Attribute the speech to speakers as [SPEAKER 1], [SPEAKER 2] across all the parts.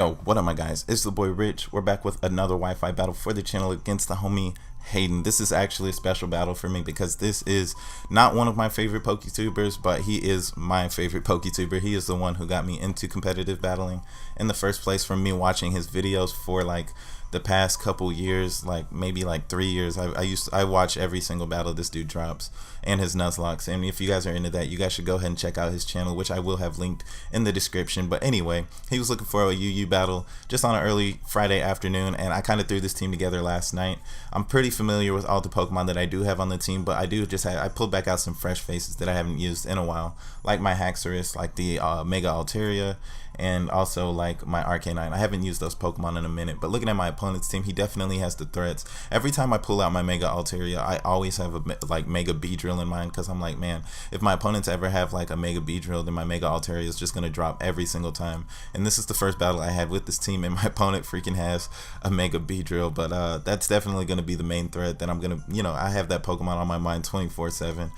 [SPEAKER 1] Yo, what up my guys? It's the boy Rich. We're back with another Wi-Fi battle for the channel against the homie Haydunn. This is actually a special battle for me because this is not one of my favorite PokeTubers, but he is my favorite PokeTuber. He is the one who got me into competitive battling in the first place from me watching his videos for like the past couple years, like maybe like 3 years. I watch every single battle this dude drops and his Nuzlockes, and if you guys are into that, you guys should go ahead and check out his channel, which I will have linked in the description. But anyway, he was looking for a UU battle just on an early Friday afternoon, and I kind of threw this team together last night. I'm pretty familiar with all the Pokemon that I do have on the team, but I pulled back out some fresh faces that I haven't used in a while, like my Haxorus, like the Mega Altaria, and also like my Arcanine. I haven't used those Pokemon in a minute, but looking at my opponent's team, he definitely has the threats. Every time I pull out my Mega Altaria, I always have a like Mega Beedrill in mind, because I'm like, man, if my opponents ever have like a Mega Beedrill, then my Mega Altaria is just going to drop every single time. And this is the first battle I had with this team, and my opponent freaking has a Mega Beedrill, but that's definitely going to be the main threat that I'm going to, I have that Pokemon on my mind 24/7.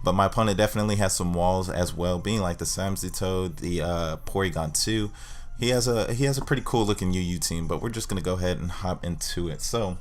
[SPEAKER 1] But my opponent definitely has some walls as well, being like the Samsitoad, the Porygon 2. He has a pretty cool looking UU team, but we're just gonna go ahead and hop into it. So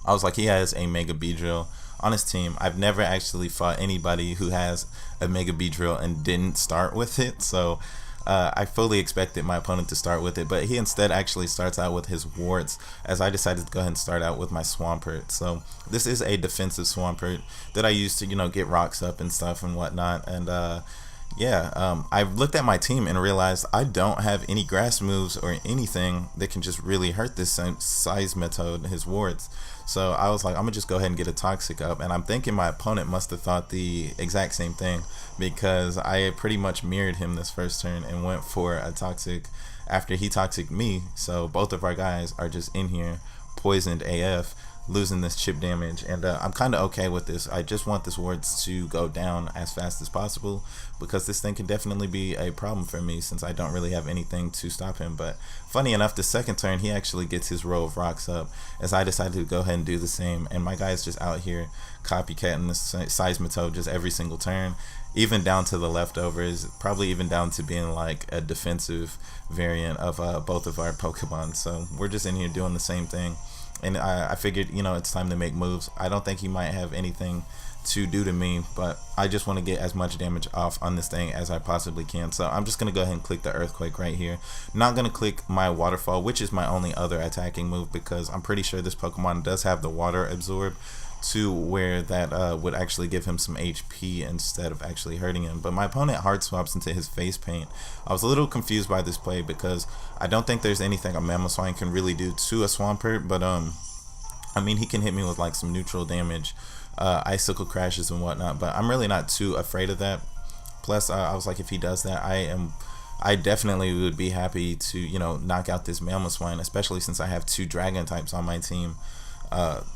[SPEAKER 1] I was like, he has a Mega Beedrill on his team. I've never actually fought anybody who has a Mega Beedrill and didn't start with it, so I fully expected my opponent to start with it, but he instead actually starts out with his warts, as I decided to go ahead and start out with my Swampert. So this is a defensive Swampert that I use to, get rocks up and stuff and whatnot. And I looked at my team and realized I don't have any grass moves or anything that can just really hurt this Seismitoad, his wards. So I was like, I'm gonna just go ahead and get a Toxic up, and I'm thinking my opponent must have thought the exact same thing, because I pretty much mirrored him this first turn and went for a Toxic after he Toxic'd me. So both of our guys are just in here poisoned AF, losing this chip damage, and I'm kind of okay with this. I just want this wards to go down as fast as possible, because this thing can definitely be a problem for me since I don't really have anything to stop him. But funny enough, the second turn he actually gets his row of rocks up, as I decided to go ahead and do the same, and my guy's just out here copycatting this Seismitoad just every single turn, even down to the leftovers, probably even down to being like a defensive variant of both of our Pokemon. So we're just in here doing the same thing. And I figured, it's time to make moves. I don't think he might have anything to do to me, but I just want to get as much damage off on this thing as I possibly can. So I'm just going to go ahead and click the Earthquake right here. Not going to click my Waterfall, which is my only other attacking move, because I'm pretty sure this Pokemon does have the Water Absorb, to where that would actually give him some HP instead of actually hurting him. But my opponent hard swaps into his face paint. I was a little confused by this play, because I don't think there's anything a Mamoswine can really do to a Swampert, but I mean, he can hit me with like some neutral damage, icicle crashes and whatnot, but I'm really not too afraid of that. Plus I was like, if he does that, I definitely would be happy to knock out this Mamoswine, especially since I have 2 dragon types on my team.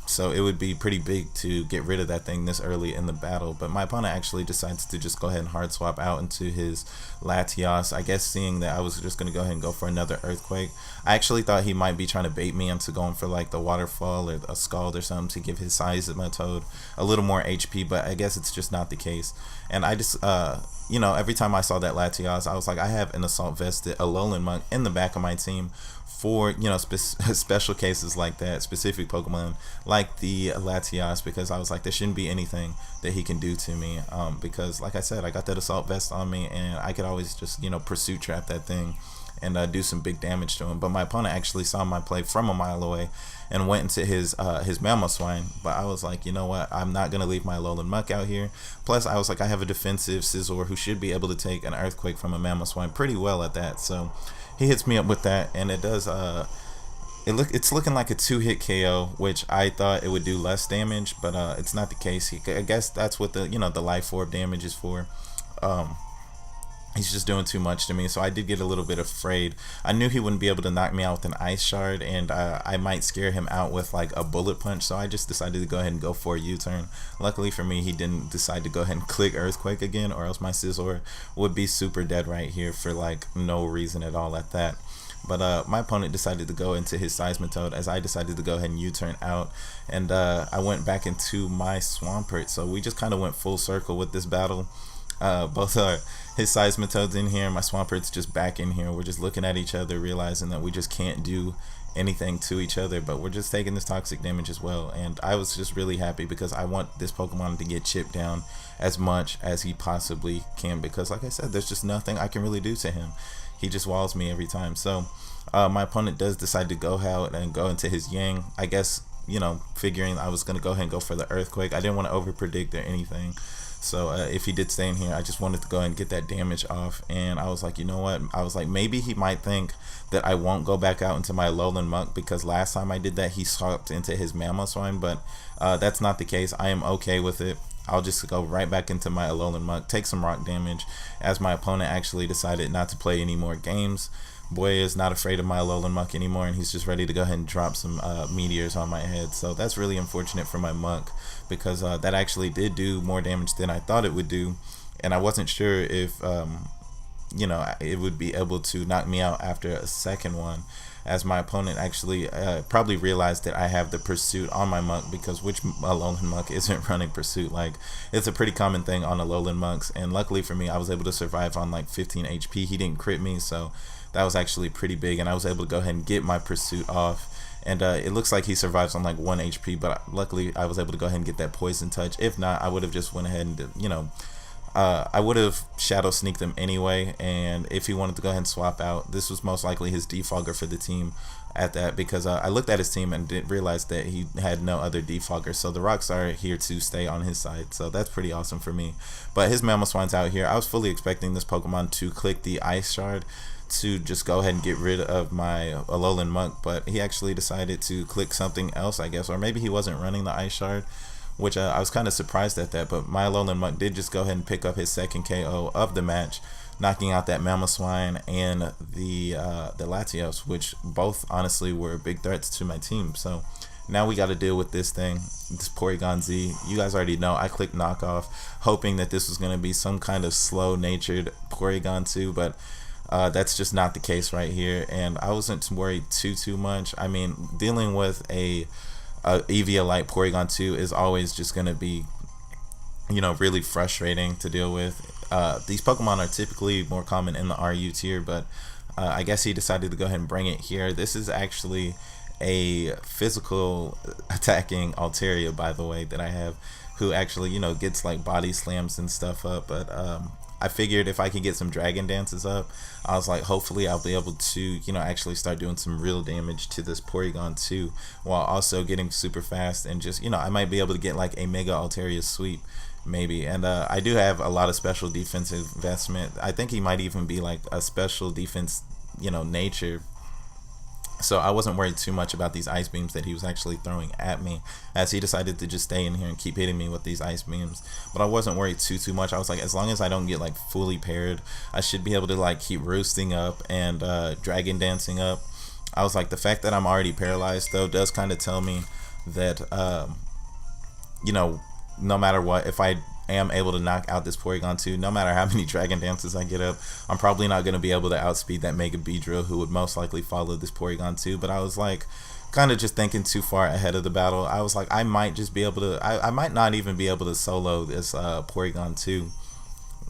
[SPEAKER 1] So it would be pretty big to get rid of that thing this early in the battle. But my opponent actually decides to just go ahead and hard swap out into his Latios, I guess seeing that I was just going to go ahead and go for another Earthquake. I actually thought he might be trying to bait me into going for like the Waterfall or a Scald or something to give his Seismitoad a little more HP, but I guess it's just not the case. And I just every time I saw that Latios, I was like, I have an Assault Vested, a Alolan Monk in the back of my team for special cases like that, specific Pokemon like the Latios, because I was like, there shouldn't be anything that he can do to me, because like I said, I got that Assault Vest on me, and I could always just Pursuit Trap that thing and do some big damage to him. But my opponent actually saw my play from a mile away and went into his Mamoswine. But I was like, you know what, I'm not gonna leave my Alolan Muck out here. Plus I was like, I have a defensive Scizor who should be able to take an Earthquake from a Mamoswine pretty well at that. So he hits me up with that, and it does it's looking like a 2-hit KO, which I thought it would do less damage, but it's not the case. I guess that's what the the Life Orb damage is for. He's just doing too much to me, so I did get a little bit afraid. I knew he wouldn't be able to knock me out with an Ice Shard, and I might scare him out with like a Bullet Punch, so I just decided to go ahead and go for a U-turn. Luckily for me, he didn't decide to go ahead and click Earthquake again, or else my Scizor would be super dead right here for like no reason at all at that. But my opponent decided to go into his Seismitoad, as I decided to go ahead and U-turn out, and I went back into my Swampert. So we just kind of went full circle with this battle. Both are his Seismitoads in here, my Swampert's just back in here. We're just looking at each other, realizing that we just can't do anything to each other, but we're just taking this toxic damage as well. And I was just really happy because I want this Pokemon to get chipped down as much as he possibly can, because like I said, there's just nothing I can really do to him. He just walls me every time. So my opponent does decide to go out and go into his Yang, I guess, you know, figuring I was going to go ahead and go for the Earthquake. I didn't want to over predict or anything. So if he did stay in here, I just wanted to go ahead and get that damage off. And I was like, you know what? I was like, maybe he might think that I won't go back out into my Alolan Muck, because last time I did that, he swapped into his Mamoswine. But that's not the case. I am okay with it. I'll just go right back into my Alolan Muck, take some rock damage, as my opponent actually decided not to play any more games. Boy is not afraid of my Alolan Muck anymore, and he's just ready to go ahead and drop some meteors on my head. So that's really unfortunate for my Muck, because that actually did do more damage than I thought it would do, and I wasn't sure if you know, it would be able to knock me out after a second one, as my opponent actually probably realized that I have the Pursuit on my Muck, because which Alolan Muck isn't running Pursuit? Like, it's a pretty common thing on Alolan Mucks, and luckily for me, I was able to survive on like 15 HP. He didn't crit me, so that was actually pretty big, and I was able to go ahead and get my Pursuit off. And it looks like he survives on like 1 HP, but luckily I was able to go ahead and get that Poison Touch. If not, I would have just went ahead and, you know, I would have Shadow Sneaked him anyway. And if he wanted to go ahead and swap out, this was most likely his defogger for the team at that, because I looked at his team and didn't realize that he had no other defogger. So the rocks are here to stay on his side, so that's pretty awesome for me. But his Mamoswine's out here. I was fully expecting this Pokemon to click the Ice Shard to just go ahead and get rid of my Alolan Muck, but he actually decided to click something else, I guess, or maybe he wasn't running the Ice Shard, which I was kind of surprised at that. But my Alolan Muck did just go ahead and pick up his second KO of the match, knocking out that Mamoswine and the Latios, which both honestly were big threats to my team. So now we got to deal with this thing, this Porygon Z. You guys already know I clicked knockoff, hoping that this was going to be some kind of slow-natured Porygon 2, but that's just not the case right here. And I wasn't worried too much. I mean, dealing with a Eviolite Porygon 2 is always just going to be, you know, really frustrating to deal with. These Pokemon are typically more common in the RU tier, but I guess he decided to go ahead and bring it here. This is actually a physical attacking Altaria, by the way, that I have, who actually, you know, gets like body slams and stuff up. But I figured if I could get some Dragon Dances up, I was like, hopefully I'll be able to, you know, actually start doing some real damage to this Porygon 2, while also getting super fast, and just, you know, I might be able to get like a Mega Altaria sweep, maybe. And I do have a lot of special defensive investment. I think he might even be like a special defense, you know, nature. So I wasn't worried too much about these ice beams that he was actually throwing at me, as he decided to just stay in here and keep hitting me with these ice beams. But I wasn't worried too much. I was like, as long as I don't get like fully paired, I should be able to like keep roosting up and dragon dancing up. I was like, the fact that I'm already paralyzed though does kind of tell me that you know, no matter what, if I am able to knock out this Porygon 2, no matter how many Dragon Dances I get up, I'm probably not going to be able to outspeed that Mega Beedrill, who would most likely follow this Porygon 2. But I was like, kind of just thinking too far ahead of the battle. I was like, I might just be able to, I might not even be able to solo this Porygon 2.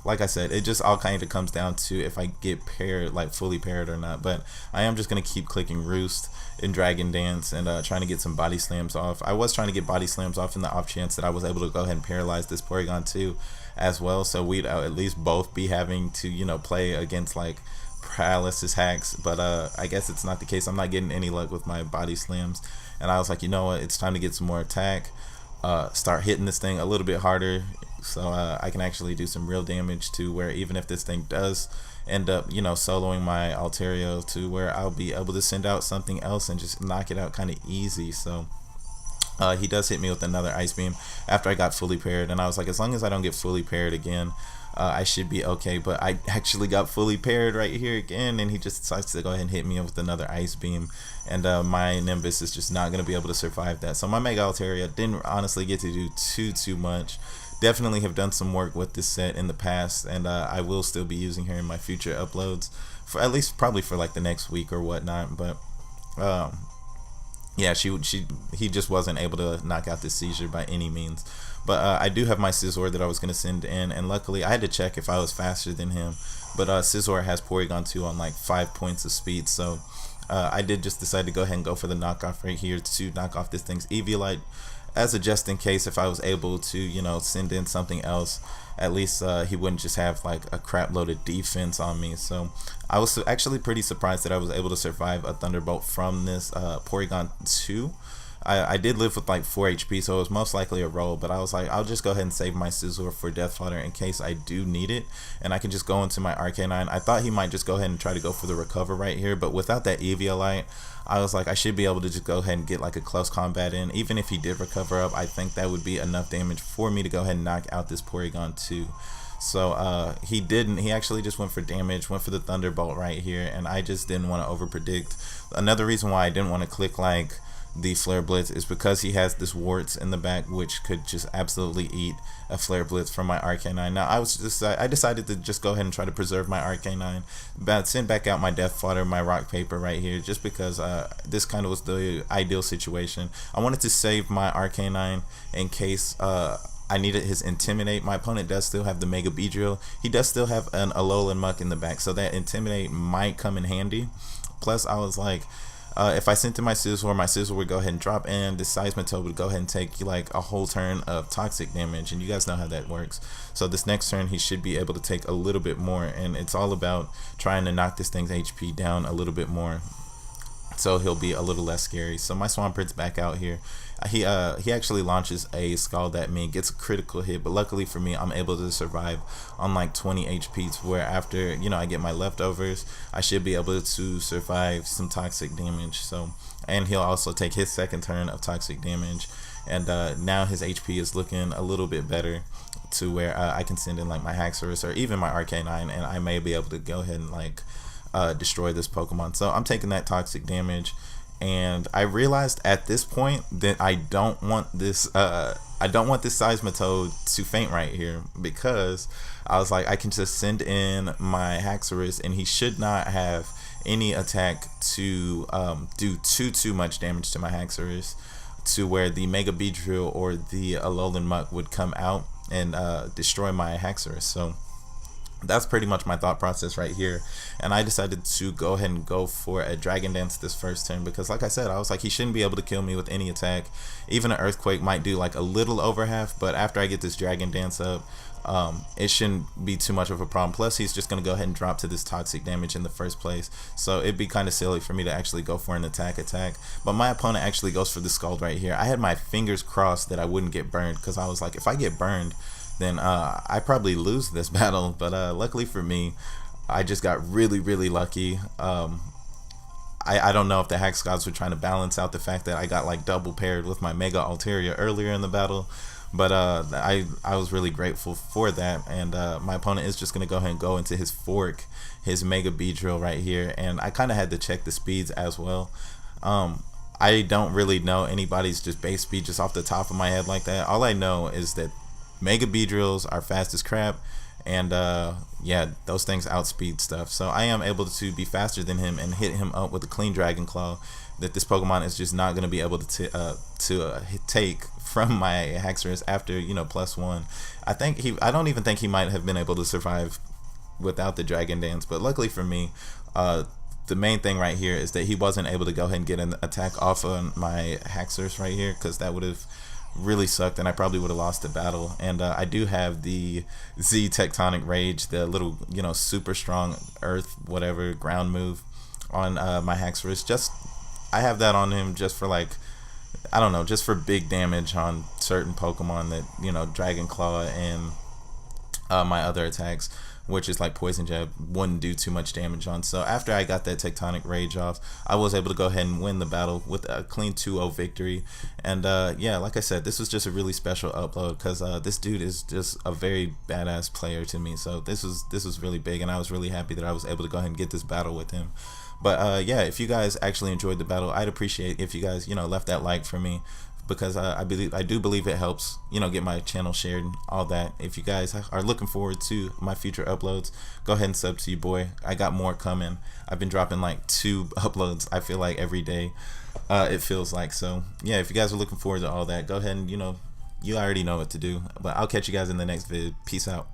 [SPEAKER 1] Like I said, it just all kind of comes down to if I get paired, like fully paired or not. But I am just going to keep clicking Roost and Dragon Dance and trying to get some body slams off. I was trying to get body slams off in the off chance that I was able to go ahead and paralyze this Porygon 2 as well. So we'd at least both be having to, you know, play against like paralysis hacks. But I guess it's not the case. I'm not getting any luck with my body slams. And I was like, you know what, it's time to get some more attack. Start hitting this thing a little bit harder, so I can actually do some real damage, to where even if this thing does end up, you know, soloing my Altaria, to where I'll be able to send out something else and just knock it out kind of easy. So he does hit me with another Ice Beam after I got fully paired, and I was like, as long as I don't get fully paired again, I should be okay. But I actually got fully paired right here again, and he just decides to go ahead and hit me with another Ice Beam, and my Nimbus is just not going to be able to survive that. So my Mega Altaria didn't honestly get to do too much. Definitely have done some work with this set in the past, and I will still be using her in my future uploads, for at least probably for like the next week or whatnot. But yeah, he just wasn't able to knock out this seizure by any means. But I do have my Scizor that I was going to send in, and luckily I had to check if I was faster than him. But Scizor has Porygon 2 on like 5 points of speed, so I did just decide to go ahead and go for the knockoff right here to knock off this thing's Eviolite, as a just in case if I was able to, you know, send in something else. At least he wouldn't just have like a crap load of defense on me. So I was actually pretty surprised that I was able to survive a Thunderbolt from this Porygon 2. I did live with like 4 HP, so it was most likely a roll, but I was like, I'll just go ahead and save my Scizor for Death Fodder in case I do need it, and I can just go into my Arcanine. I thought he might just go ahead and try to go for the recover right here, but without that Eviolite, I was like, I should be able to just go ahead and get like a close combat in. Even if he did recover up, I think that would be enough damage for me to go ahead and knock out this Porygon 2. So he didn't. He actually just went for damage, went for the Thunderbolt right here, and I just didn't want to over predict. Another reason why I didn't want to click like the Flare Blitz is because he has this warts in the back, which could just absolutely eat a Flare Blitz from my Arcanine. Now I decided to just go ahead and try to preserve my Arcanine, but send back out my Death Fodder, my Rock Paper right here, just because this kind of was the ideal situation. I wanted to save my Arcanine in case I needed his Intimidate. My opponent does still have the Mega Beedrill. He does still have an Alolan Muck in the back, so that Intimidate might come in handy. Plus, I was like, if I sent in my Scizor would go ahead and drop in. This Seismitoad would go ahead and take like a whole turn of toxic damage, and you guys know how that works. So this next turn he should be able to take a little bit more, and it's all about trying to knock this thing's HP down a little bit more, so he'll be a little less scary. So my Swamperd's back out here. He actually launches a Scald at me, gets a critical hit, but luckily for me, I'm able to survive on like 20 HP, to where after, you know, I get my leftovers, I should be able to survive some toxic damage. So, and he'll also take his second turn of toxic damage, and now his HP is looking a little bit better, to where I can send in like my Haxorus or even my Arcanine, and I may be able to go ahead and like destroy this Pokemon. So I'm taking that toxic damage, and I realized at this point that I don't want this Seismitoad to faint right here, because I was like, I can just send in my Haxorus and he should not have any attack to do too much damage to my Haxorus, to where the Mega Beedrill or the Alolan Muck would come out and destroy my Haxorus. So that's pretty much my thought process right here, and I decided to go ahead and go for a Dragon Dance this first turn, because like I said, I was like, he shouldn't be able to kill me with any attack. Even an Earthquake might do like a little over half, but after I get this Dragon Dance up, it shouldn't be too much of a problem. Plus he's just gonna go ahead and drop to this toxic damage in the first place, so it'd be kind of silly for me to actually go for an attack, but my opponent actually goes for the Scald right here. I had my fingers crossed that I wouldn't get burned, because I was like, if I get burned, then I probably lose this battle. But luckily for me, I just got really lucky. I don't know if the Hex Gods were trying to balance out the fact that I got like double paired with my Mega Altaria earlier in the battle, but I was really grateful for that. And my opponent is just gonna go ahead and go into his Fork, his Mega Beedrill right here, and I kind of had to check the speeds as well. I don't really know anybody's just base speed just off the top of my head like that. All I know is that Mega Beedrills are fast as crap, and yeah, those things outspeed stuff. So I am able to be faster than him and hit him up with a clean Dragon Claw that this Pokemon is just not going to be able to take from my Haxorus after, you know, +1. I don't even think he might have been able to survive without the Dragon Dance, but luckily for me, the main thing right here is that he wasn't able to go ahead and get an attack off on my Haxorus right here, because that would have really sucked and I probably would have lost the battle. And I do have the Z Tectonic Rage, the little, you know, super strong earth whatever ground move on my Haxorus. Just I have that on him just for like, I don't know, just for big damage on certain Pokemon that, you know, Dragon Claw and my other attacks, which is like Poison Jab, wouldn't do too much damage on. So after I got that Tectonic Rage off, I was able to go ahead and win the battle with a clean 2-0 victory. And yeah, like I said, this was just a really special upload, because this dude is just a very badass player to me. So this was really big, and I was really happy that I was able to go ahead and get this battle with him. But yeah, if you guys actually enjoyed the battle, I'd appreciate if you guys, you know, left that like for me. because I do believe it helps, get my channel shared and all that. If you guys are looking forward to my future uploads, go ahead and sub to your boy. I got more coming. I've been dropping like 2 uploads, I feel like, every day. It feels like. So yeah, if you guys are looking forward to all that, go ahead and you already know what to do. But I'll catch you guys in the next vid. Peace out.